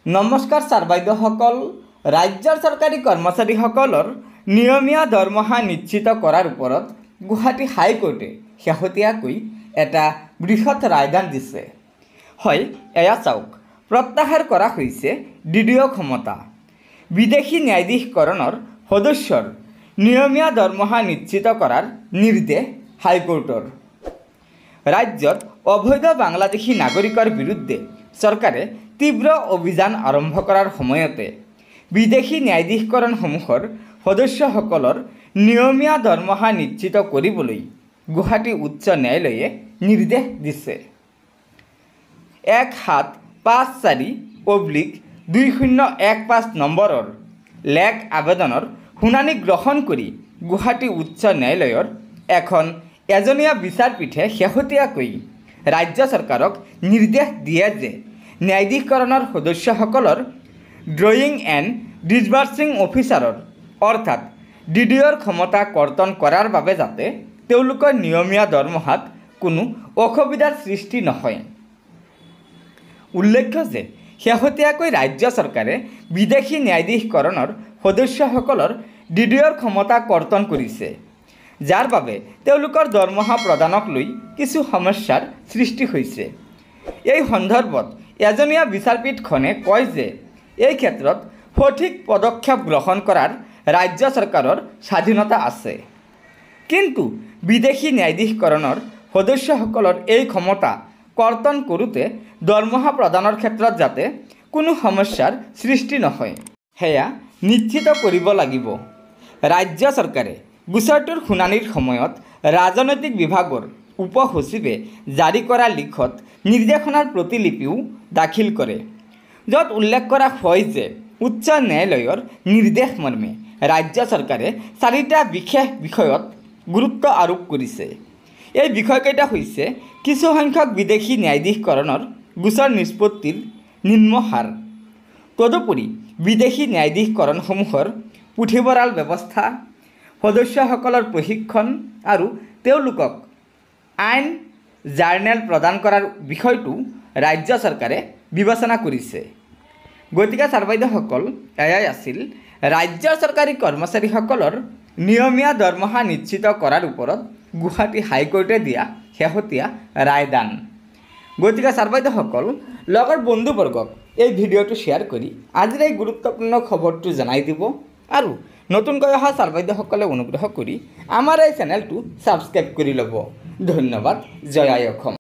নমস্কাৰ ছাৰ বাইদেউসকল। ৰাজ্যৰ চৰকাৰী কৰ্মচাৰীসকলৰ নিয়মীয়া দৰমহা নিশ্চিত কৰাৰ ওপৰত গুৱাহাটী হাইকোৰ্টে শেহতীয়াকৈ এটা বৃহৎ ৰায়দান দিছে। হয়, এয়া চাওক, প্ৰত্যাহাৰ কৰা হৈছে DDO ক্ষমতা। বিদেশী ন্যায়াধীশকৰণৰ সদস্যৰ নিয়মীয়া দৰমহা নিশ্চিত কৰাৰ নিৰ্দেশ হাইকোৰ্টৰ। ৰাজ্যত অবৈধ বাংলাদেশী নাগৰিকৰ বিৰুদ্ধে চৰকাৰে তীব্ৰ অভিযান আৰম্ভ কৰাৰ সময়তে বিদেশী ন্যায়াধীশকৰণসমূহৰ সদস্যসকলৰ নিয়মীয়া দৰমহা নিশ্চিত কৰিবলৈ গুৱাহাটী উচ্চ ন্যায়ালয়ে নিৰ্দেশ দিছে। 1754/2015 নম্বৰৰ লেখ আবেদনৰ শুনানি গ্ৰহণ কৰি গুৱাহাটী উচ্চ ন্যায়ালয়ৰ এখন এজনীয়া বিচাৰপীঠে শেহতীয়াকৈ ৰাজ্য চৰকাৰক নিৰ্দেশ দিয়ে যে ন্যায়াধীশকৰণৰ সদস্যসকলৰ ড্ৰয়িং এণ্ড ডিছবাৰ্চিং অফিচাৰৰ অৰ্থাৎ DDOৰ ক্ষমতা কৰ্তন কৰাৰ বাবে যাতে তেওঁলোকৰ নিয়মীয়া দৰমহাত কোনো অসুবিধাৰ সৃষ্টি নহয়। উল্লেখ্য যে শেহতীয়াকৈ ৰাজ্য চৰকাৰে বিদেশী ন্যায়াধীশকৰণৰ সদস্যসকলৰ DDOৰ ক্ষমতা কৰ্তন কৰিছে, যাৰ বাবে তেওঁলোকৰ দৰমহা প্ৰদানক লৈ কিছু সমস্যাৰ সৃষ্টি হৈছে। এই সন্দৰ্ভত এজনীয়া বিচাৰপীঠখনে কয় যে এই ক্ষেত্ৰত সঠিক পদক্ষেপ গ্ৰহণ কৰাৰ ৰাজ্য চৰকাৰৰ স্বাধীনতা আছে, কিন্তু বিদেশী ন্যায়াধীশকৰণৰ সদস্যসকলৰ এই ক্ষমতা কৰ্তন কৰোঁতে দৰমহা প্ৰদানৰ ক্ষেত্ৰত যাতে কোনো সমস্যাৰ সৃষ্টি নহয় সেয়া নিশ্চিত কৰিব লাগিব। ৰাজ্য চৰকাৰে গোচৰটোৰ শুনানিৰ সময়ত ৰাজনৈতিক বিভাগৰ উপ সচিবে জাৰি কৰা লিখত নিৰ্দেশনাৰ প্ৰতিলিপিও দাখিল কৰে, য'ত উল্লেখ কৰা হয় যে উচ্চ ন্যায়ালয়ৰ নিৰ্দেশ মৰ্মে ৰাজ্য চৰকাৰে 4টা বিশেষ বিষয়ত গুৰুত্ব আৰোপ কৰিছে। এই বিষয়কেইটা হৈছে কিছুসংখ্যক বিদেশী ন্যায়াধীশকৰণৰ গোচৰ নিষ্পত্তিৰ নিম্ন হাৰ, তদুপৰি বিদেশী ন্যায়াধীশকৰণসমূহৰ পুথিভঁৰাল ব্যৱস্থা, সদস্যসকলৰ প্ৰশিক্ষণ আৰু তেওঁলোকক আইন জাৰ্নেল প্ৰদান কৰাৰ বিষয়টো ৰাজ্য চৰকাৰে বিবেচনা কৰিছে। গতিকে ছাৰ বাইদেউসকল, এয়াই আছিল ৰাজ্য চৰকাৰী কৰ্মচাৰীসকলৰ নিয়মীয়া দৰমহা নিশ্চিত কৰাৰ ওপৰত গুৱাহাটী হাইকোৰ্টে দিয়া শেহতীয়া ৰায়দান। গতিকে ছাৰ বাইদেউসকল, লগৰ বন্ধুবৰ্গক এই ভিডিঅ'টো শ্বেয়াৰ কৰি আজিৰ এই গুৰুত্বপূৰ্ণ খবৰটো জনাই দিব আৰু নতুনকৈ অহা ছাৰ বাইদেউসকলে অনুগ্ৰহ কৰি আমাৰ এই চেনেলটো ছাবস্ক্ৰাইব কৰি ল'ব। ধন্যবাদ। জয় আই অসম।